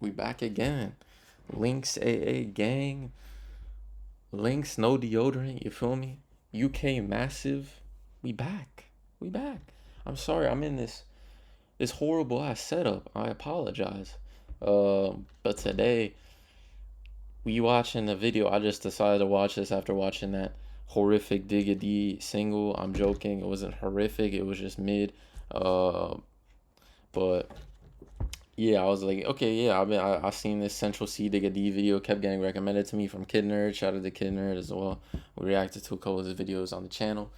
We back again. Lynx AA gang. Lynx no deodorant, you feel me? UK massive. We back. We back. I'm sorry, I'm in this horrible ass setup. I apologize. But today we watching the video. I just decided to watch this after watching that horrific Digga D single. I'm joking. It wasn't horrific. It was just mid. But yeah, I was like, okay, yeah, I seen this Central C Digga D video, kept getting recommended to me from Kid Nerd. Shout out to Kid Nerd as well. We reacted to a couple of his videos on the channel,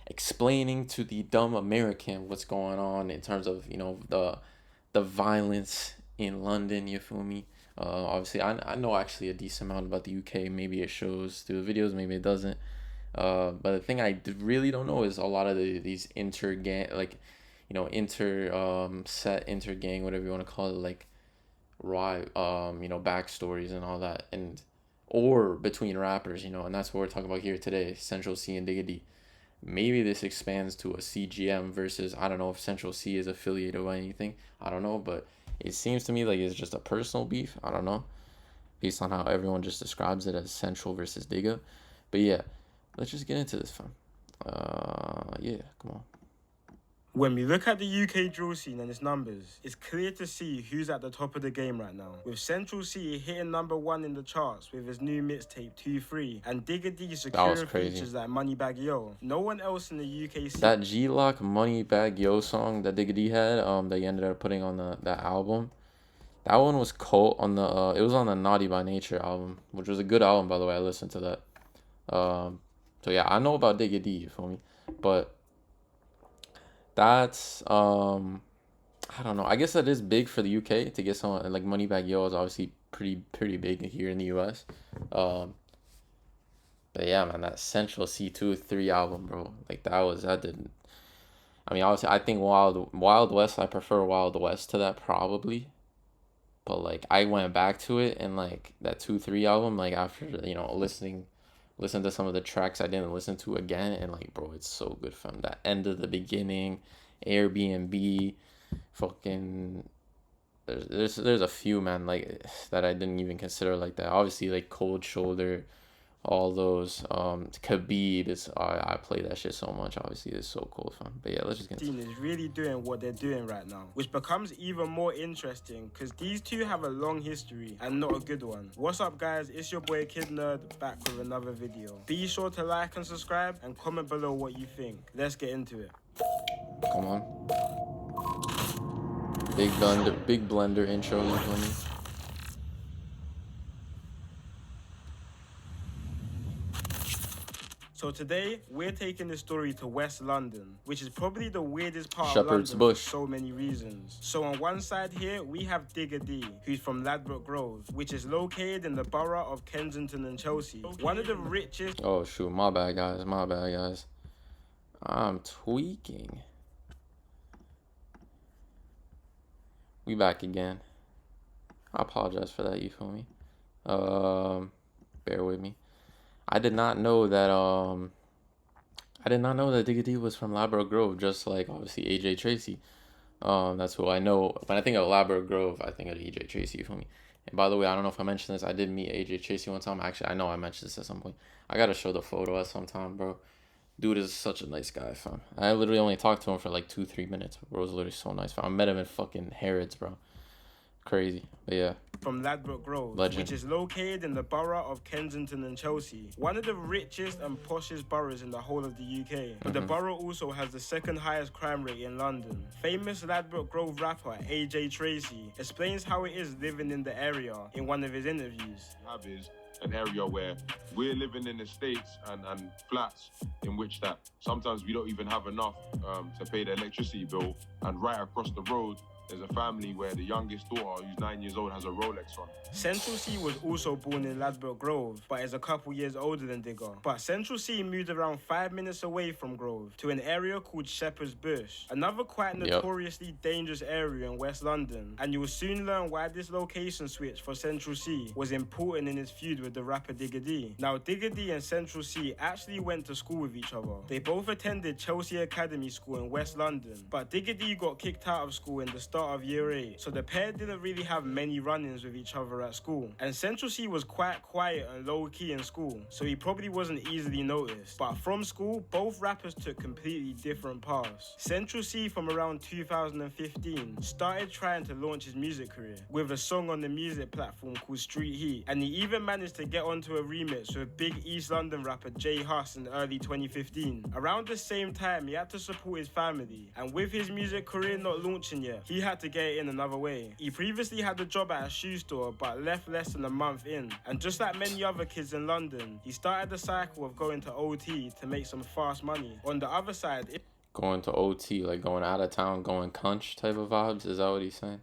explaining to the dumb American what's going on in terms of, you know, the violence in London, you feel me? Obviously, I know actually a decent amount about the UK. Maybe it shows through the videos, maybe it doesn't. But the thing I really don't know is a lot of these inter-gang, like, you know, inter-gang, whatever you want to call it, like, you know, backstories and all that, and or between rappers, you know, and that's what we're talking about here today, Central C and Digga D. Maybe this expands to a CGM versus, I don't know if Central C is affiliated with anything. I don't know, but it seems to me like it's just a personal beef. I don't know, based on how everyone just describes it as Central versus Digga. But yeah, let's just get into this, fam. Yeah, come on. When we look at the UK drill scene and its numbers, it's clear to see who's at the top of the game right now. With Central C hitting #1 in the charts with his new mixtape 2-3, and Digga D securing features like Moneybag Yo. No one else in the UK scene. That G-Lock Moneybag Yo song that Digga D had, that he ended up putting on that album, that one was cold on the, it was on the Naughty by Nature album, which was a good album, by the way. I listened to that. So yeah, I know about Digga D, you feel me? But that's I don't know. I guess that is big for the UK to get someone like Moneybag Yo is obviously pretty big here in the US. But yeah, man, that Central C2-3 album, bro, like that didn't. I mean, obviously, I think Wild West. I prefer Wild West to that probably. But like, I went back to it and like that 2-3 album, like after, you know, listen to some of the tracks I didn't listen to again, and like, bro, it's so good from that end of the beginning, Airbnb, fucking. There's a few, man, like that I didn't even consider like that. Obviously, like Cold Shoulder, all those. Khabib is I play that shit so much. Obviously, it's so cool, fam. But yeah, let's just get into it. Is really doing what they're doing right now, which becomes even more interesting because these two have a long history and not a good one. What's up, guys? It's your boy Kid Nerd back with another video. Be sure to like and subscribe and comment below what you think. Let's get into it. Come on. Big blender intro, you feel me? So today, we're taking this story to West London, which is probably the weirdest part Shepherd's of London Bush. for so many reasons. So on one side here, we have Digga D, who's from Ladbroke Grove, which is located in the borough of Kensington and Chelsea. One of the richest... Oh shoot, my bad guys. I'm tweaking. We back again. I apologize for that, you feel me? Bear with me. I did not know that Digga D was from Ladbroke Grove, just like obviously AJ Tracy. That's who I know. When I think of Ladbroke Grove, I think of AJ Tracy, you feel me? And by the way, I don't know if I mentioned this, I did meet AJ Tracy one time. Actually, I know I mentioned this at some point. I gotta show the photo at some time, bro. Dude is such a nice guy, fam. I literally only talked to him for like 2-3 minutes. Bro was literally so nice, fam. I met him in fucking Harrods, bro. Crazy. But yeah. From Ladbroke Grove, Legend. Which is located in the borough of Kensington and Chelsea, one of the richest and poshest boroughs in the whole of the UK. But the borough also has the second highest crime rate in London. Famous Ladbroke Grove rapper AJ Tracy explains how it is living in the area in one of his interviews. Is an area where we're living in estates and flats in which that sometimes we don't even have enough to pay the electricity bill, and right across the road there's a family where the youngest daughter, who's 9 years old, has a Rolex on. Central C was also born in Ladbroke Grove, but is a couple years older than Digga. But Central C moved around 5 minutes away from Grove to an area called Shepherd's Bush, another quite notoriously dangerous area in West London. And you will soon learn why this location switch for Central C was important in his feud with the rapper Digga D. Now, Digga D and Central C actually went to school with each other. They both attended Chelsea Academy School in West London, but Digga D got kicked out of school in the start start of year 8, so the pair didn't really have many run-ins with each other at school. And Central C was quite quiet and low-key in school, so he probably wasn't easily noticed. But from school, both rappers took completely different paths. Central C from around 2015 started trying to launch his music career with a song on the music platform called Street Heat, and he even managed to get onto a remix with big East London rapper J Hus in early 2015. Around the same time, he had to support his family, and with his music career not launching yet, he had to get it in another way. He previously had a job at a shoe store but left less than a month in, and just like many other kids in London, he started the cycle of going to OT to make some fast money. On the other side, going to OT, like going out of town, going CENCH type of vibes, is that what he's saying?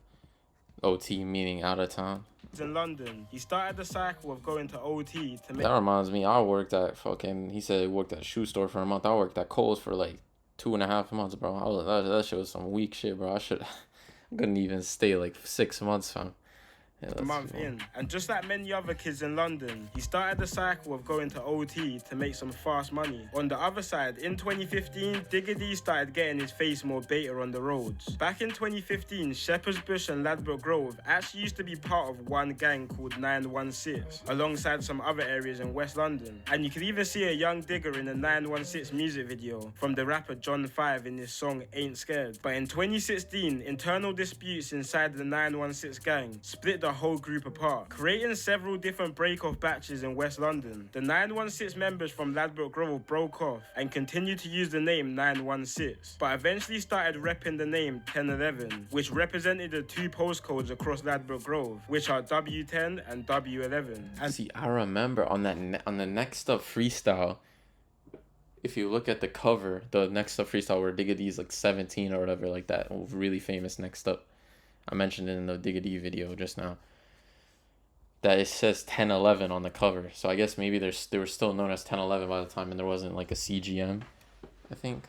OT meaning out of town. In London, he started the cycle of going to OT to make... That reminds me, I worked at fucking, he said he worked at a shoe store for a month. I worked at Kohl's for like 2.5 months, bro. That shit was some weak shit, bro. I couldn't even stay like 6 months, fam. Yeah, a month in. And just like many other kids in London, he started the cycle of going to OT to make some fast money. On the other side, in 2015, Digga D started getting his face more beta on the roads. Back in 2015, Shepherd's Bush and Ladbroke Grove actually used to be part of one gang called 916, alongside some other areas in West London. And you can even see a young Digga in the 916 music video from the rapper John 5 in his song Ain't Scared. But in 2016, internal disputes inside the 916 gang split the whole group apart, creating several different break-off batches in West London. The 916 members from Ladbroke Grove broke off and continued to use the name 916, but eventually started repping the name 1011, which represented the two postcodes across Ladbroke Grove, which are W10 and W11. And see, I remember on the Next Up freestyle, if you look at the cover, the Next Up freestyle where Digga D is like 17 or whatever, like that really famous Next Up, I mentioned it in the Digga D video just now, that it says 1011 on the cover. So I guess maybe they were still known as 1011 by the time, and there wasn't like a CGM, I think.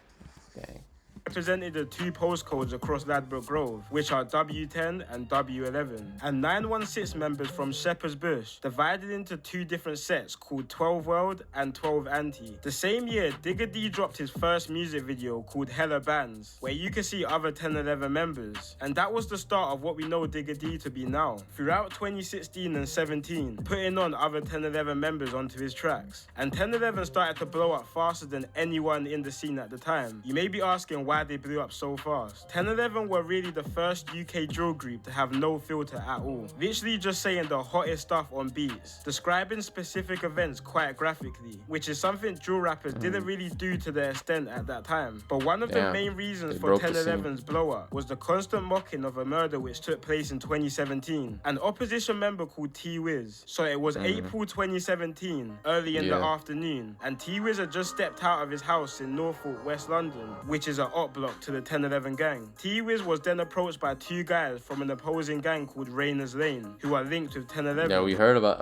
Dang. Represented the two postcodes across Ladbroke Grove, which are W10 and W11. And 916 members from Shepherd's Bush divided into two different sets called 12 World and 12 Anti. The same year, Digga D dropped his first music video called Hella Bands, where you can see other 1011 members. And that was the start of what we know Digga D to be now. Throughout 2016 and 17, putting on other 1011 members onto his tracks. And 1011 started to blow up faster than anyone in the scene at the time. You may be asking why they blew up so fast. 1011 were really the first UK drill group to have no filter at all. Literally just saying the hottest stuff on beats, describing specific events quite graphically, which is something drill rappers didn't really do to their extent at that time. But one of the main reasons for 1011's blow up was the constant mocking of a murder which took place in 2017. An opposition member called T-Wiz. So it was April 2017, early in the afternoon, and T-Wiz had just stepped out of his house in Norfolk, West London, which is an op block to the 1011 gang. T-Wiz was then approached by two guys from an opposing gang called Rayners Lane, who are linked with 1011. Yeah, we heard about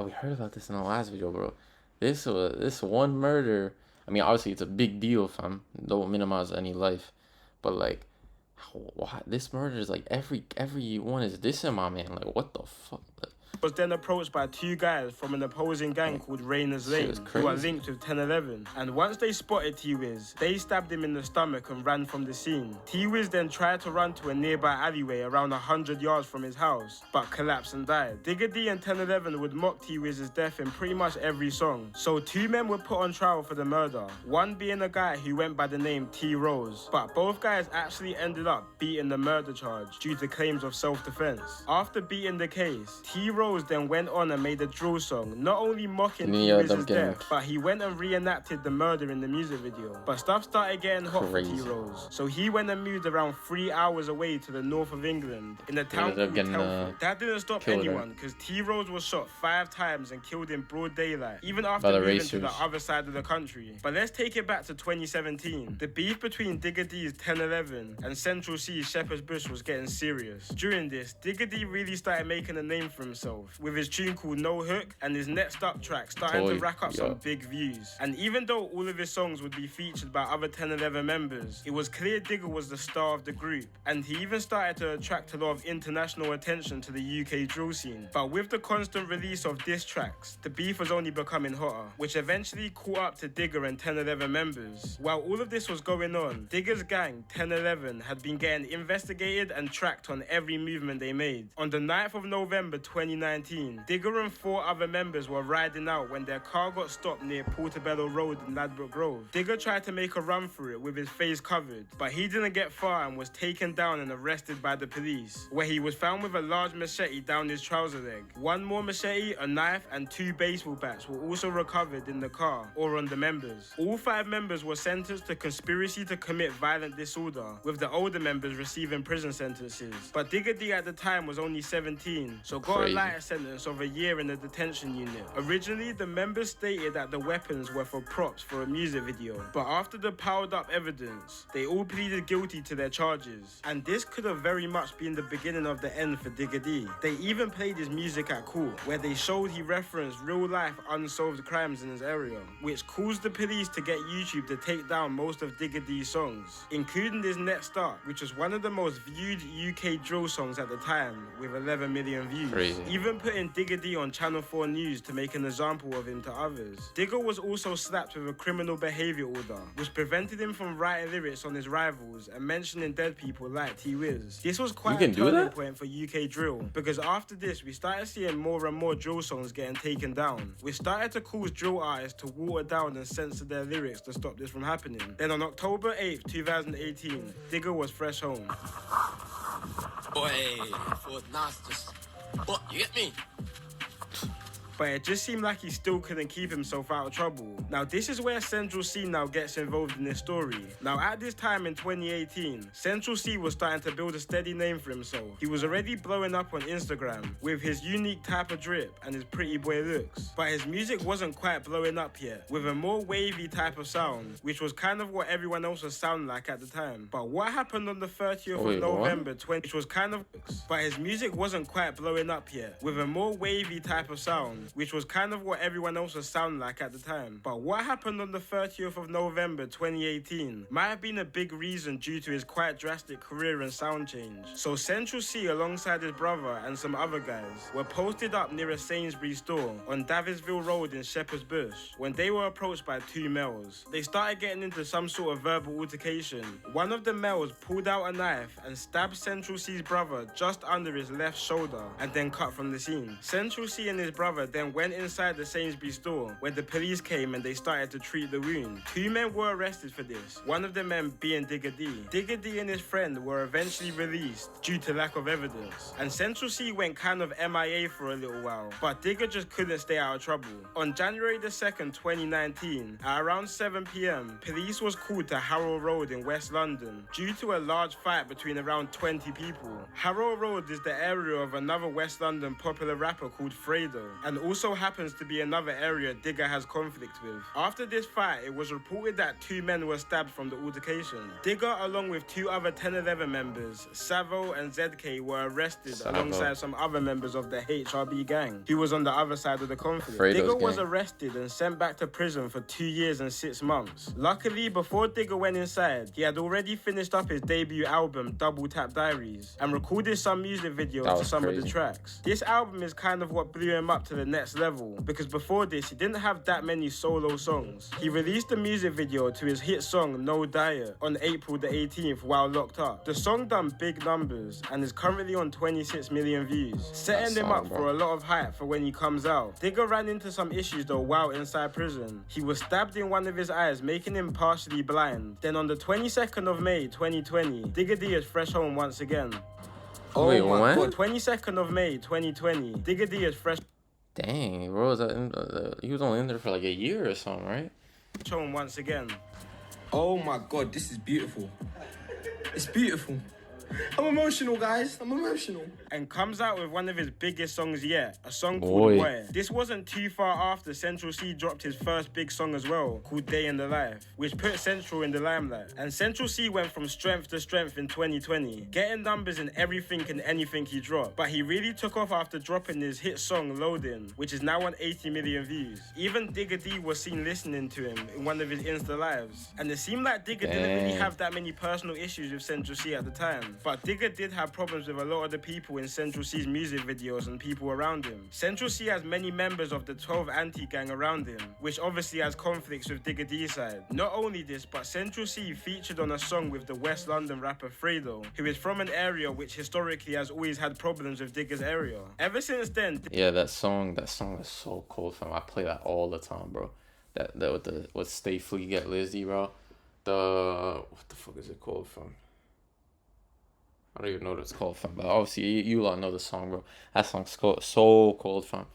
this in the last video, bro. This one murder, I mean, obviously it's a big deal, fam. Don't minimize any life, but like, this murder is like everyone is dissing my man. Like, what the fuck? Like, was then approached by two guys from an opposing gang called Rayners Lane, who are linked with 1011. And once they spotted T-Wiz, they stabbed him in the stomach and ran from the scene. T-Wiz then tried to run to a nearby alleyway around 100 yards from his house, but collapsed and died. Digga D and 1011 would mock T-Wiz's death in pretty much every song. So two men were put on trial for the murder, one being a guy who went by the name T-Rose, but both guys actually ended up beating the murder charge due to claims of self-defense. After beating the case, T-Rose then went on and made a drill song, not only mocking T-Wiz's death, but he went and reenacted the murder in the music video. But stuff started getting hot for T-Rose, so he went and moved around 3 hours away to the north of England, in a town called Telford. That didn't stop anyone, because T-Rose was shot 5 times and killed in broad daylight, even after moving to the other side of the country. But let's take it back to 2017. The beef between Digga D's 1011 and Central C's Shepherd's Bush was getting serious. During this, Digga D really started making a name for himself, himself with his tune called No Hook, and his Next Up track starting to rack up some big views. And even though all of his songs would be featured by other 1011 members, it was clear Digga was the star of the group, and he even started to attract a lot of international attention to the UK drill scene. But with the constant release of diss tracks, the beef was only becoming hotter, which eventually caught up to Digga and 1011 members. While all of this was going on, Digga's gang, 1011, had been getting investigated and tracked on every movement they made. On the 9th of November 2019, Digga and 4 other members were riding out when their car got stopped near Portobello Road in Ladbroke Grove. Digga tried to make a run through it with his face covered, but he didn't get far and was taken down and arrested by the police, where he was found with a large machete down his trouser leg. 1 more machete, a knife, and 2 baseball bats were also recovered in the car or on the members. All 5 members were sentenced to conspiracy to commit violent disorder, with the older members receiving prison sentences. But Digga D at the time was only 17, so got a lighter sentence of a year in a detention unit. Originally, the members stated that the weapons were for props for a music video, but after the piled up evidence, they all pleaded guilty to their charges. And this could have very much been the beginning of the end for Digga D. They even played his music at court, where they showed he referenced real-life unsolved crimes in his area, which caused the police to get YouTube to take down most of Digga D's songs, including his Next Up, which was one of the most viewed UK drill songs at the time, with 11 million views. Crazy. Even putting Digga D on Channel 4 News to make an example of him to others. Digga was also slapped with a criminal behaviour order, which prevented him from writing lyrics on his rivals and mentioning dead people like T-Wiz. This was quite a turning point for UK drill, because after this we started seeing more and more drill songs getting taken down, which started to cause drill artists to water down and censor their lyrics to stop this from happening. Then on October 8th, 2018, Digga was fresh home. Boy, for nasty. What, you get me? But it just seemed like he still couldn't keep himself out of trouble. Now this is where Central C now gets involved in this story. Now at this time in 2018, Central C was starting to build a steady name for himself. He was already blowing up on Instagram with his unique type of drip and his pretty boy looks. But his music wasn't quite blowing up yet, with a more wavy type of sound, which was kind of what everyone else was sounding like at the time. But what happened on the 30th of November 20, which was kind of, but his music wasn't quite blowing up yet, with a more wavy type of sound, which was kind of what everyone else was sounding like at the time. But what happened on the 30th of November 2018 might have been a big reason due to his quite drastic career and sound change. So Central C alongside his brother and some other guys were posted up near a Sainsbury's store on Davisville Road in Shepherd's Bush when they were approached by 2 males. They started getting into some sort of verbal altercation. One of the males pulled out a knife and stabbed Central C's brother just under his left shoulder and then cut from the scene. Central C and his brother then went inside the Sainsbury's store where the police came and they started to treat the wound. 2 men were arrested for this, one of the men being Digga D. Digga D and his friend were eventually released due to lack of evidence, and Central C went kind of MIA for a little while, but Digga just couldn't stay out of trouble. On January the 2nd, 2019, at around 7 PM, police was called to Harrow Road in West London due to a large fight between around 20 people. Harrow Road is the area of another West London popular rapper called Fredo, and also happens to be another area Digga has conflict with. After this fight, it was reported that 2 men were stabbed from the altercation. Digga, along with 2 other 1011 members, Savo and ZK, were arrested alongside some other members of the HRB gang, who was on the other side of the conflict. Digga was arrested and sent back to prison for 2 years and 6 months. Luckily, before Digga went inside, he had already finished up his debut album, Double Tap Diaries, and recorded some music videos to some of the tracks. This album is kind of what blew him up to the next level, because before this he didn't have that many solo songs. He released a music video to his hit song No Diet on April the 18th while locked up. The song done big numbers and is currently on 26 million views, setting him up for a lot of hype for when he comes out. Digga ran into some issues though while inside prison. He was stabbed in one of his eyes, making him partially blind. Then on the 22nd of May 2020, Digga D is fresh home once again. Wait, what? God, 22nd of May 2020, Digga D is fresh. Dang, bro, he was only in there for like a year or something, right? Home once again. Oh my God, this is beautiful. It's beautiful. I'm emotional, guys. I'm emotional. And comes out with one of his biggest songs yet, a song called Boy. Where. This wasn't too far after Central C dropped his first big song as well, called Day in the Life, which put Central in the limelight. And Central C went from strength to strength in 2020, getting numbers in everything and anything he dropped. But he really took off after dropping his hit song Loading, which is now on 80 million views. Even Digga D was seen listening to him in one of his Insta lives. And it seemed like Digga didn't really have that many personal issues with Central C at the time. But Digga did have problems with a lot of the people in Central C's music videos and people around him. Central C has many members of the 12 anti-gang around him, which obviously has conflicts with Digga D's side. Not only this, but Central C featured on a song with the West London rapper Fredo, who is from an area which historically has always had problems with Digga's area. Ever since then... Yeah, that song is so cold, fam. I play that all the time, bro. That with Stay Free Get Lizzy, bro. What the fuck is it called, fam? I don't even know what it's called, fam. But obviously, you lot know the song, bro. That song's so cold, fam.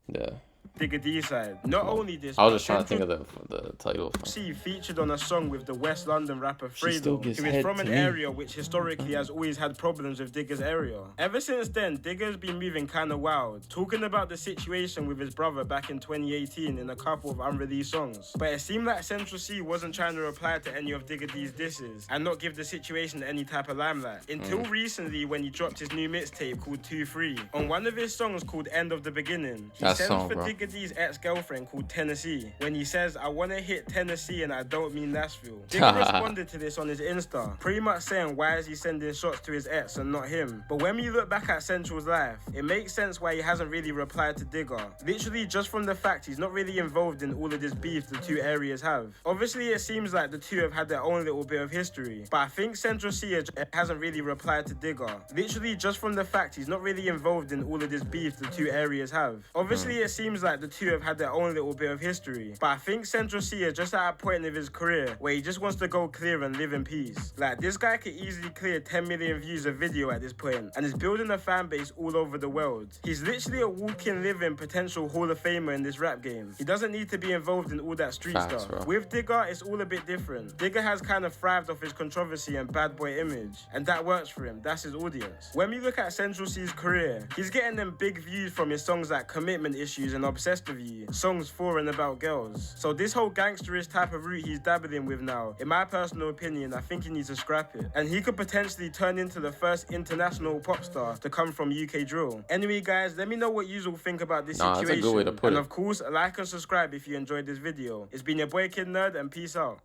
Yeah. Digga D side. Not only this, I was just trying to think of the title. C featured on a song with the West London rapper Fredo, who is from an me. area which historically has always had problems with Digga's area. Ever since then, Digga's been moving kinda wild, talking about the situation with his brother back in 2018 in a couple of unreleased songs. But it seemed like Central C wasn't trying to reply to any of Digga D's disses and not give the situation any type of limelight. Until recently, when he dropped his new mixtape called 2-3. On one of his songs called End of the Beginning, he sends for Digga D's ex-girlfriend called Tennessee when he says, I wanna hit Tennessee and I don't mean Nashville. Digga responded to this on his Insta, pretty much saying why is he sending shots to his ex and not him. But when we look back at Central's life, it makes sense why he hasn't really replied to Digga. Literally just from the fact he's not really involved in all of this beef the two areas have. Obviously it seems like the two have had their own little bit of history, but I think Central C hasn't really replied to Digga. Literally just from the fact he's not really involved in all of this beef the two areas have. Obviously it seems like the two have had their own little bit of history, but I think Central C is just at a point of his career where he just wants to go clear and live in peace. Like, this guy could easily clear 10 million views a video at this point and is building a fan base all over the world. He's literally a walking, living potential Hall of Famer in this rap game. He doesn't need to be involved in all that street stuff. Bro. With Digga, it's all a bit different. Digga has kind of thrived off his controversy and bad boy image, and that works for him. That's his audience. When we look at Central C's career, he's getting them big views from his songs like Commitment Issues and Obsessed With You, songs for and about girls. So this whole gangsterish type of route he's dabbling with now, in my personal opinion, I think he needs to scrap it. And he could potentially turn into the first international pop star to come from UK drill. Anyway guys, let me know what you all think about this situation. That's a good way to put it. And of course, like and subscribe if you enjoyed this video. It's been your boy Kid Nerd, and peace out.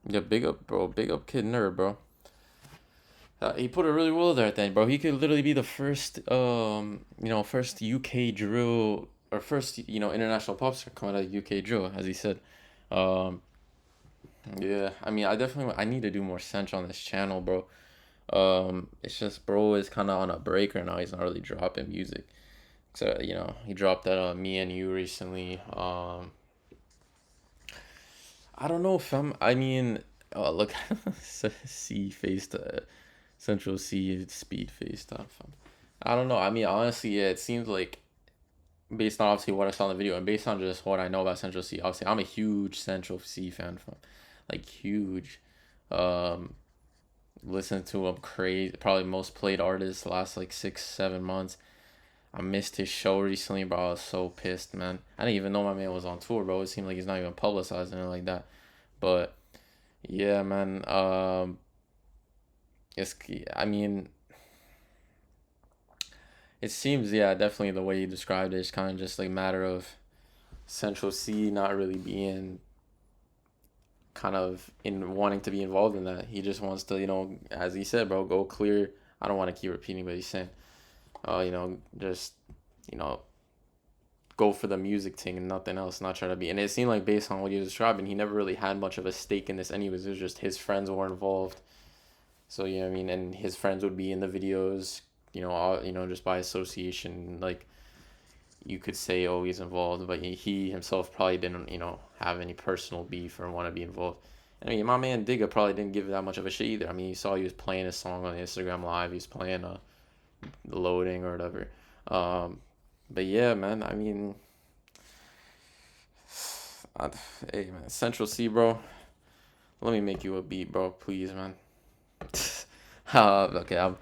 Yeah, big up, bro. Big up Kid Nerd, bro. He put it really well there at the end, bro. He could literally be the first, first UK drill, or first, international pop star coming out of UK drill, as he said. Yeah, I mean, I need to do more CENCH on this channel, bro. It's just, bro is kind of on a break right now. He's not really dropping music. So, he dropped that Me and You recently. I don't know if look, C faced Central C speed face stuff. I don't know. I mean, honestly, yeah, it seems like, based on obviously what I saw in the video and based on just what I know about Central C, obviously I'm a huge Central C fan, like huge. Listen to him crazy, probably most played artist the last like 6-7 months. I missed his show recently, bro. I was so pissed, man. I didn't even know my man was on tour, bro. It seemed like he's not even publicizing it like that. But yeah, man. It seems, yeah, definitely the way you described it is kind of just like a matter of Central C not really being kind of in wanting to be involved in that. He just wants to, as he said, bro, go clear. I don't want to keep repeating what he's saying. Just, go for the music thing and nothing else, not try to be. And it seemed like based on what he was describing, he never really had much of a stake in this anyways. It was just his friends were involved. So, and his friends would be in the videos, just by association, like, you could say, oh, he's involved, but he himself probably didn't, have any personal beef or want to be involved. I mean, my man Digga probably didn't give that much of a shit either. I mean, you saw he was playing his song on Instagram Live. He was playing Loading or whatever. But yeah, man, I mean, Hey man, Central C, bro. Let me make you a beat, bro, please, man. Okay,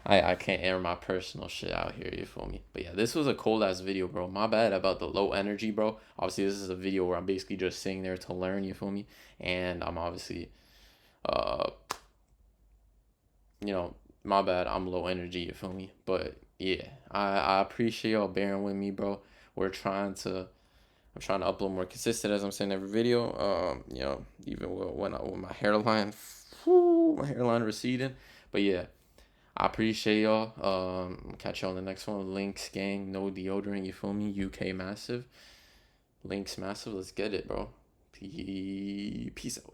I can't air my personal shit out here, you feel me? But yeah, this was a cold ass video, bro. My bad about the low energy, bro. Obviously, this is a video where I'm basically just sitting there to learn, you feel me? And I'm obviously, uh, you know, my bad, I'm low energy, you feel me? But yeah, I appreciate y'all bearing with me, bro. I'm trying to upload more consistent as I'm saying every video. You know, even with my hairline, my hairline receding. But yeah, I appreciate y'all. Catch y'all on the next one. Links gang, no deodorant. You feel me? UK massive. Links massive. Let's get it, bro. Peace out.